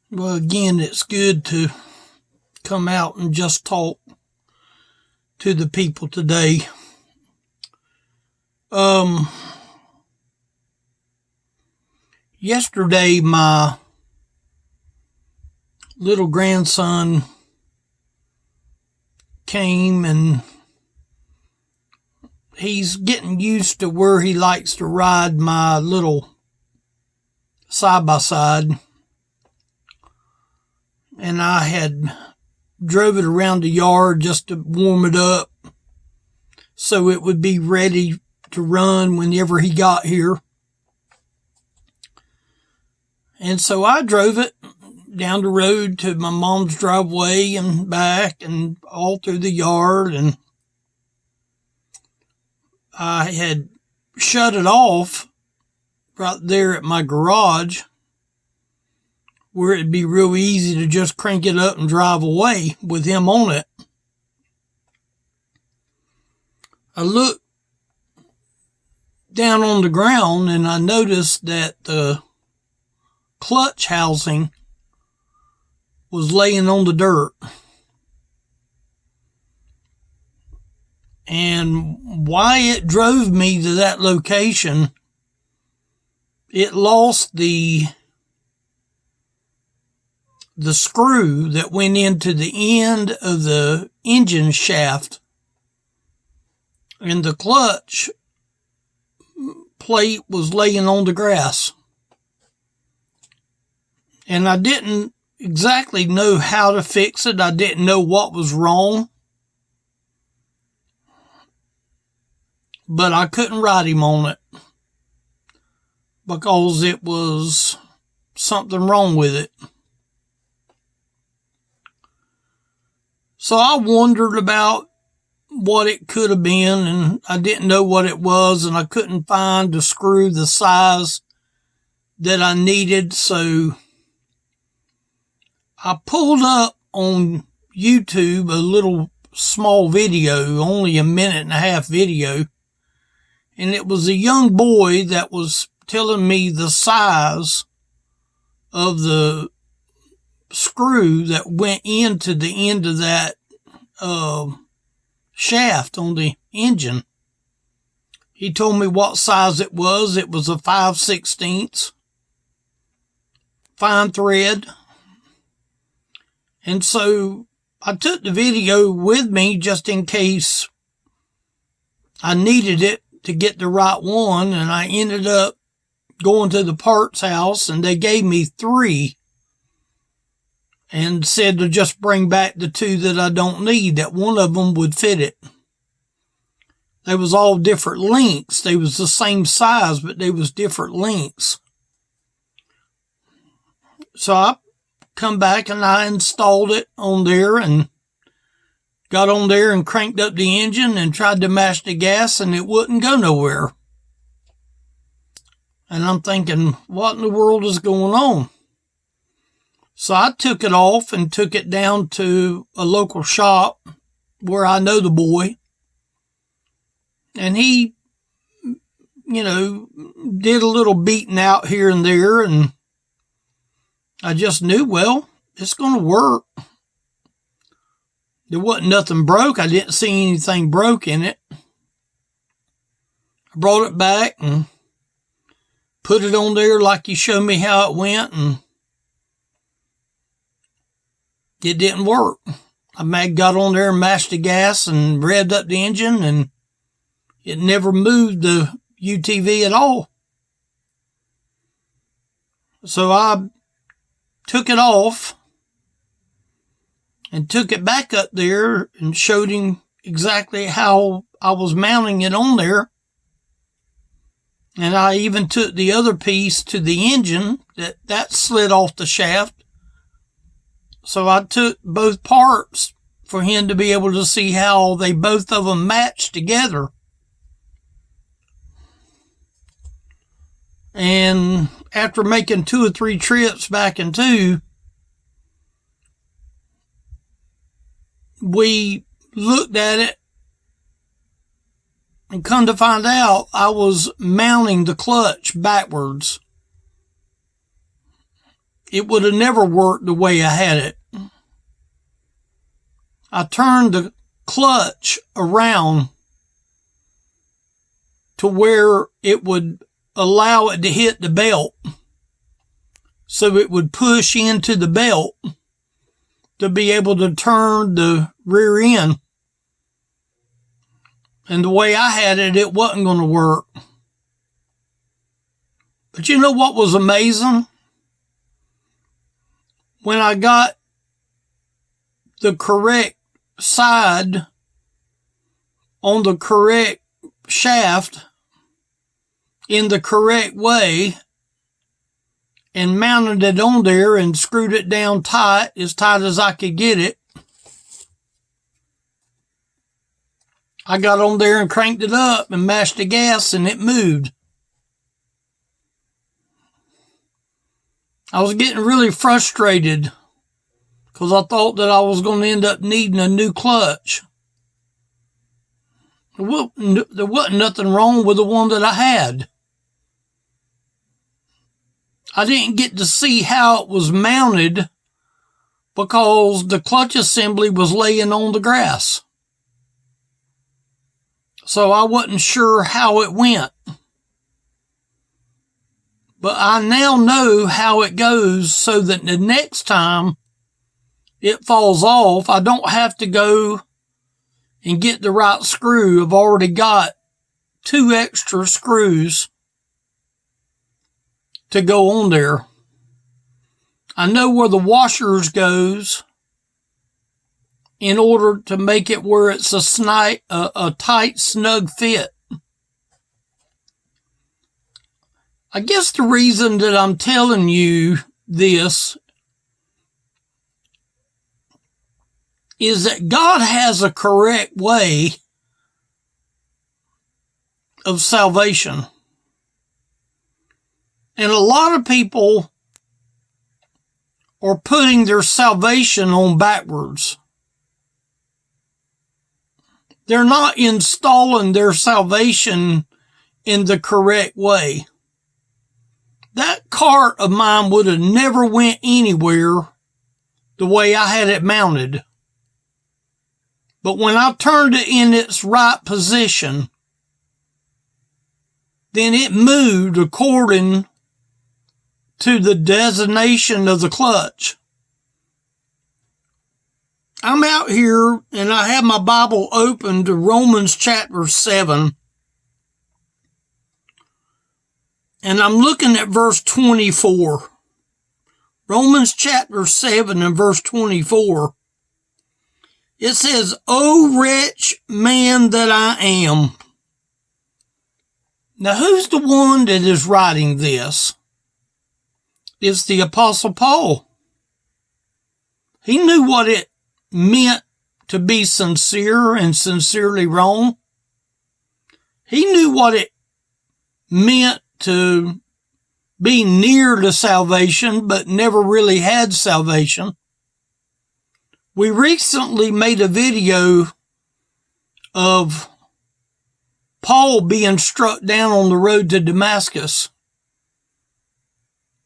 Well, again, it's good to come out and just talk to the people today. Yesterday, my little grandson came and he's getting used to where he likes to ride my little side-by-side. And I had drove it around the yard just to warm it up so it would be ready to run whenever he got here. And so I drove it down the road to my mom's driveway and back and all through the yard, and I had shut it off right there at my garage where it'd be real easy to just crank it up and drive away with him on it. I looked down on the ground and I noticed that the clutch housing was laying on the dirt. And why it drove me to that location, it lost the screw that went into the end of the engine shaft, and the clutch plate was laying on the grass. And I didn't exactly know how to fix it. I didn't know what was wrong, but I couldn't ride him on it because it was something wrong with it. So I wondered about what it could have been, and I didn't know what it was, and I couldn't find the screw the size that I needed. So I pulled up on YouTube a little small video, only a minute and a half video, and it was a young boy that was telling me the size of the screw that went into the end of that shaft on the engine. He told me what size it was. It was a 5/16 fine thread. And so I took the video with me just in case I needed it to get the right one. And I ended up going to the parts house and they gave me 3 and said to just bring back the 2 that I don't need, that one of them would fit it. They was all different lengths. They was the same size, but they was different lengths. So I come back and I installed it on there and got on there and cranked up the engine and tried to mash the gas and it wouldn't go nowhere. And I'm thinking, what in the world is going on? So I took it off and took it down to a local shop where I know the boy. And he, did a little beating out here and there. And I just knew, well, it's going to work. There wasn't nothing broke. I didn't see anything broke in it. I brought it back and put it on there like you showed me how it went, and it didn't work. I got on there and mashed the gas and revved up the engine, and it never moved the UTV at all. So I took it off and took it back up there and showed him exactly how I was mounting it on there. And I even took the other piece to the engine that slid off the shaft. So I took both parts for him to be able to see how they both of them matched together. And after making 2 or 3 trips back and 2, we looked at it and come to find out I was mounting the clutch backwards. it would have never worked the way I had it. I turned the clutch around to where it would allow it to hit the belt, so it would push into the belt to be able to turn the rear end. And the way I had it, it wasn't going to work. But you know what was amazing? When I got the correct side on the correct shaft in the correct way and mounted it on there and screwed it down tight as I could get it, I got on there and cranked it up and mashed the gas, and it moved. I was getting really frustrated because I thought that I was going to end up needing a new clutch. There wasn't nothing wrong with the one that I had. I didn't get to see how it was mounted because the clutch assembly was laying on the grass. So I wasn't sure how it went. But I now know how it goes so that the next time it falls off, I don't have to go and get the right screw. I've already got 2 extra screws to go on there. I know where the washers goes in order to make it where it's a tight, snug fit. I guess the reason that I'm telling you this is that God has a correct way of salvation. And a lot of people are putting their salvation on backwards. They're not installing their salvation in the correct way. That cart of mine would have never went anywhere the way I had it mounted. But when I turned it in its right position, then it moved according to the designation of the clutch. I'm out here and I have my Bible open to Romans chapter 7. And I'm looking at verse 24. Romans chapter 7 and verse 24. It says, "O wretched man that I am." Now, who's the one that is writing this? It's the Apostle Paul. He knew what it meant to be sincere and sincerely wrong. He knew what it meant to be near to salvation, but never really had salvation. We recently made a video of Paul being struck down on the road to Damascus.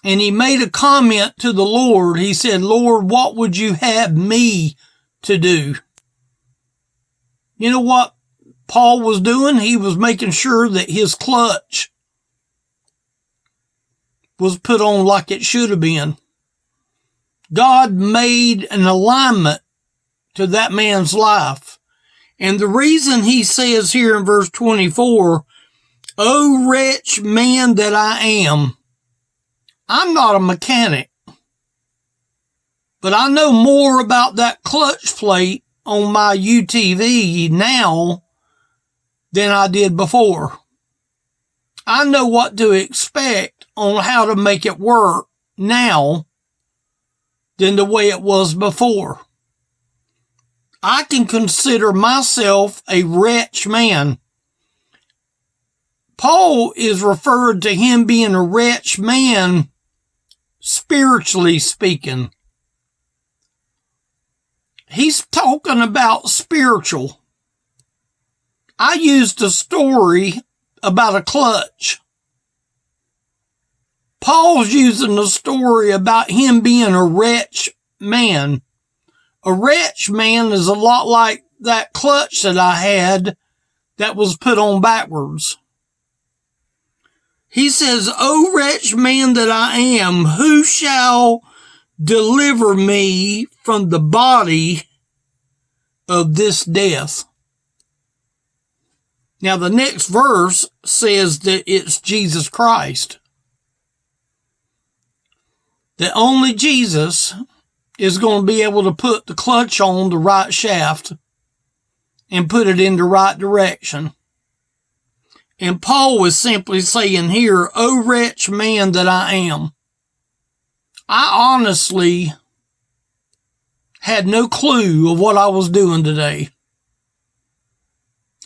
And he made a comment to the Lord. He said, "Lord, what would you have me to do?" You know what Paul was doing? He was making sure that his clutch was put on like it should have been. God made an alignment to that man's life. And the reason he says here in verse 24, "O wretched man that I am," I'm not a mechanic, but I know more about that clutch plate on my UTV now than I did before. I know what to expect on how to make it work now than the way it was before. I can consider myself a wretched man. Paul is referred to him being a wretched man, spiritually speaking. He's talking about spiritual. I used a story about a clutch. Paul's using a story about him being a wretched man. A wretched man is a lot like that clutch that I had that was put on backwards. He says, "O wretched man that I am, who shall deliver me from the body of this death?" Now the next verse says that it's Jesus Christ. That only Jesus is going to be able to put the clutch on the right shaft and put it in the right direction. And Paul is simply saying here, "O wretched man that I am." I honestly had no clue of what I was doing today.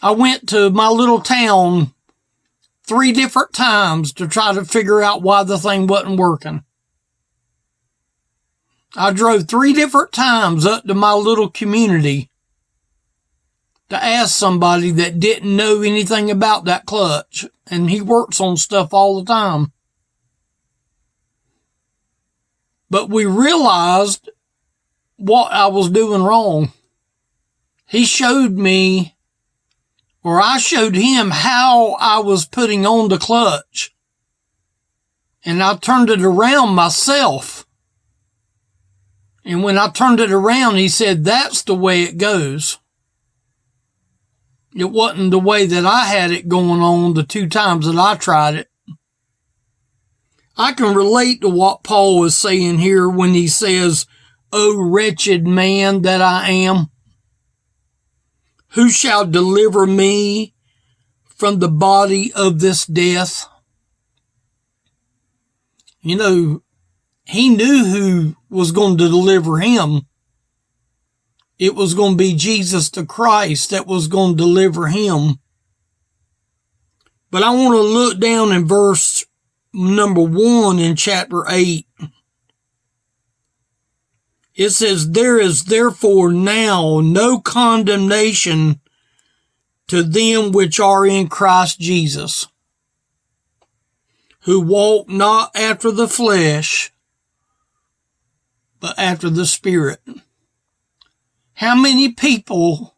I went to my little town 3 different times to try to figure out why the thing wasn't working. I drove 3 different times up to my little community to ask somebody that didn't know anything about that clutch, and he works on stuff all the time. But we realized what I was doing wrong. He showed me, or I showed him, how I was putting on the clutch. And I turned it around myself. And when I turned it around, he said, "That's the way it goes." It wasn't the way that I had it going on the 2 times that I tried it. I can relate to what Paul is saying here when he says, "O wretched man that I am, who shall deliver me from the body of this death?" You know, he knew who was going to deliver him. It was going to be Jesus the Christ that was going to deliver him. But I want to look down in verse number 1 in chapter 8. It says, "There is therefore now no condemnation to them which are in Christ Jesus, who walk not after the flesh, but after the Spirit." How many people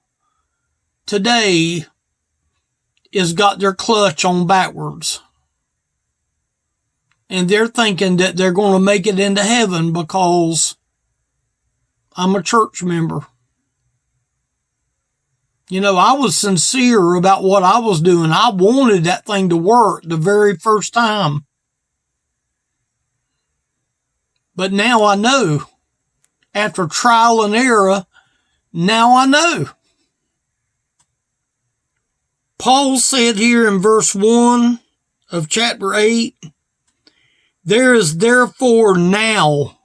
today is got their clutch on backwards? And they're thinking that they're going to make it into heaven because I'm a church member. You know, I was sincere about what I was doing. I wanted that thing to work the very first time. But now I know. After trial and error, now I know. Paul said here in verse 1 of chapter 8, "There is therefore now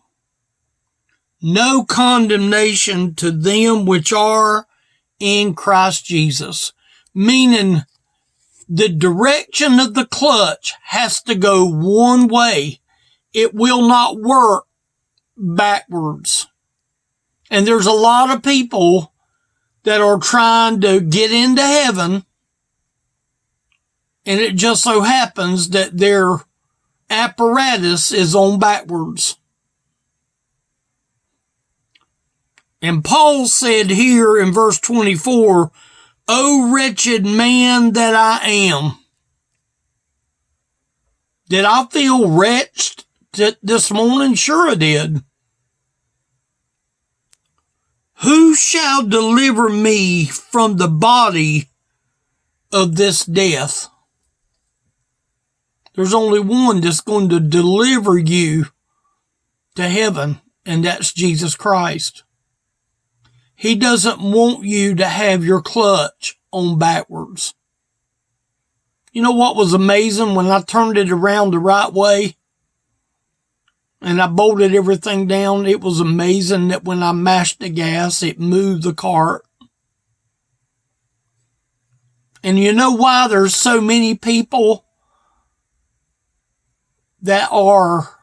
no condemnation to them which are in Christ Jesus." Meaning the direction of the clutch has to go one way. It will not work backwards. And there's a lot of people that are trying to get into heaven, and it just so happens that their apparatus is on backwards. And Paul said here in verse 24, "O wretched man that I am." Did I feel wretched this morning? Sure I did. "Who shall deliver me from the body of this death?" There's only one that's going to deliver you to heaven, and that's Jesus Christ. He doesn't want you to have your clutch on backwards. You know what was amazing? When I turned it around the right way and I bolted everything down, it was amazing that when I mashed the gas, it moved the cart. And you know why there's so many people that are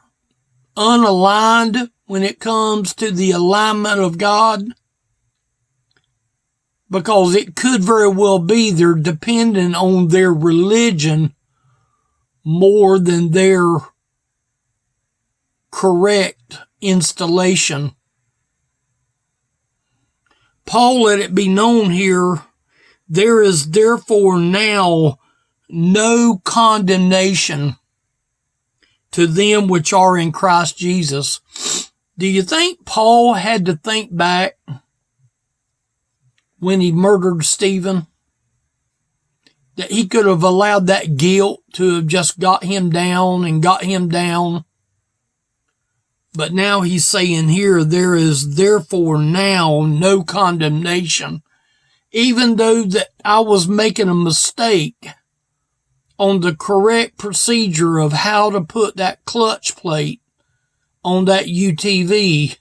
unaligned when it comes to the alignment of God? Because it could very well be they're dependent on their religion more than their correct installation. Paul let it be known here, there is therefore now no condemnation to them which are in Christ Jesus. Do you think Paul had to think back when he murdered Stephen? That he could have allowed that guilt to have just got him down and got him down. But now he's saying here, there is therefore now no condemnation. Even though that I was making a mistake on the correct procedure of how to put that clutch plate on that UTV,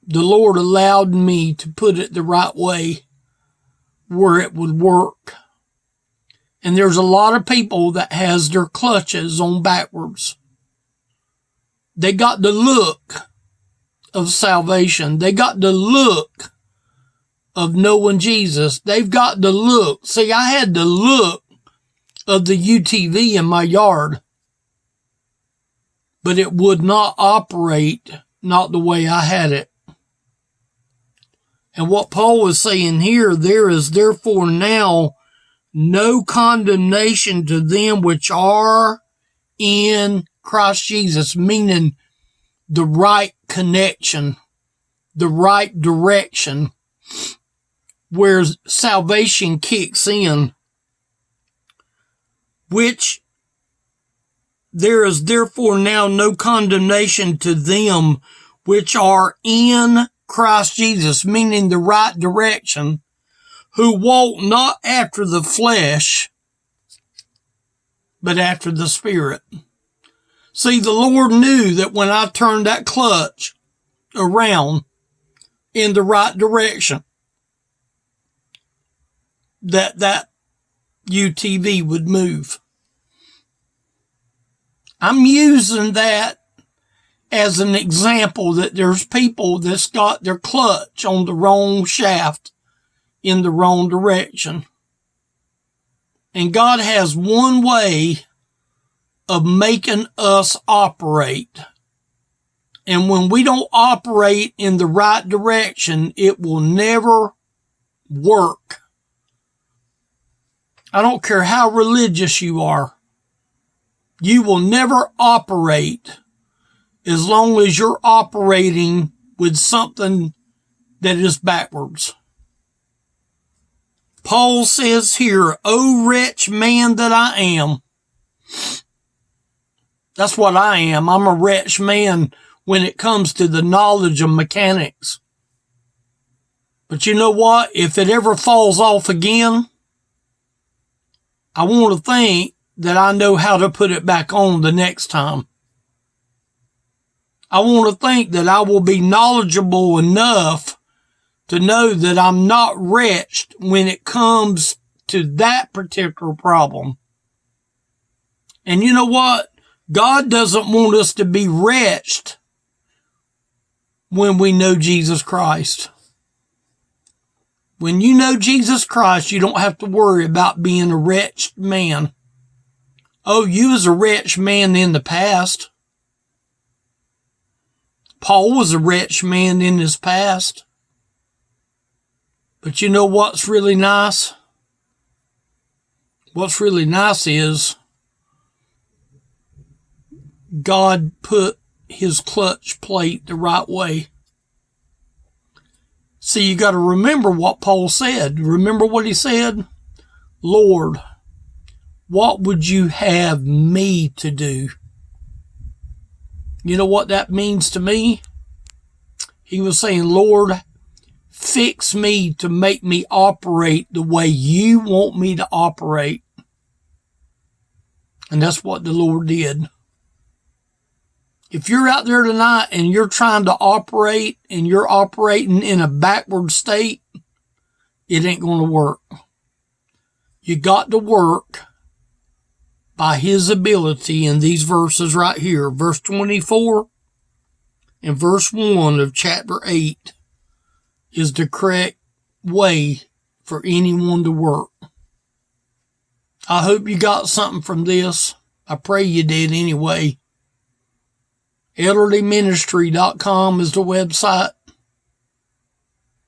the Lord allowed me to put it the right way where it would work. And there's a lot of people that has their clutches on backwards. They got the look of salvation. They got the look of knowing Jesus. They've got the look. See, I had the look of the UTV in my yard, but it would not operate not the way I had it. And what Paul was saying here, there is therefore now no condemnation to them which are in Christ Jesus, meaning the right connection, the right direction, where salvation kicks in, which there is therefore now no condemnation to them which are in Christ Jesus, meaning the right direction, who walk not after the flesh, but after the Spirit. See, the Lord knew that when I turned that clutch around in the right direction, that UTV would move. I'm using that as an example that there's people that's got their clutch on the wrong shaft in the wrong direction. And God has one way of making us operate. And when we don't operate in the right direction, it will never work. I don't care how religious you are. You will never operate as long as you're operating with something that is backwards. Paul says here, O wretched man that I am. That's what I am. I'm a wretched man when it comes to the knowledge of mechanics. But you know what? If it ever falls off again, I want to think that I know how to put it back on the next time. I want to think that I will be knowledgeable enough to know that I'm not wretched when it comes to that particular problem. And you know what? God doesn't want us to be wretched when we know Jesus Christ. When you know Jesus Christ, you don't have to worry about being a wretched man. Oh, you was a wretched man in the past. Paul was a wretched man in his past. But you know what's really nice? What's really nice is God put his clutch plate the right way. See, you got to remember what Paul said. Remember what he said? Lord, what would you have me to do? You know what that means to me? He was saying, Lord, fix me to make me operate the way you want me to operate. And that's what the Lord did. If you're out there tonight and you're trying to operate and you're operating in a backward state, it ain't going to work. You got to work by his ability in these verses right here. Verse 24 and verse 1 of chapter 8 is the correct way for anyone to work. I hope you got something from this. I pray you did anyway. elderlyministry.com is the website.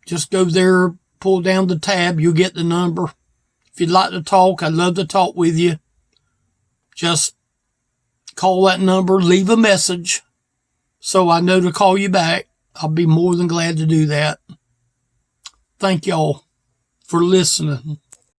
Just go there, pull down the tab, you'll get the number. If you'd like to talk, I'd love to talk with you. Just call that number, leave a message so I know to call you back. I'll be more than glad to do that. Thank y'all for listening.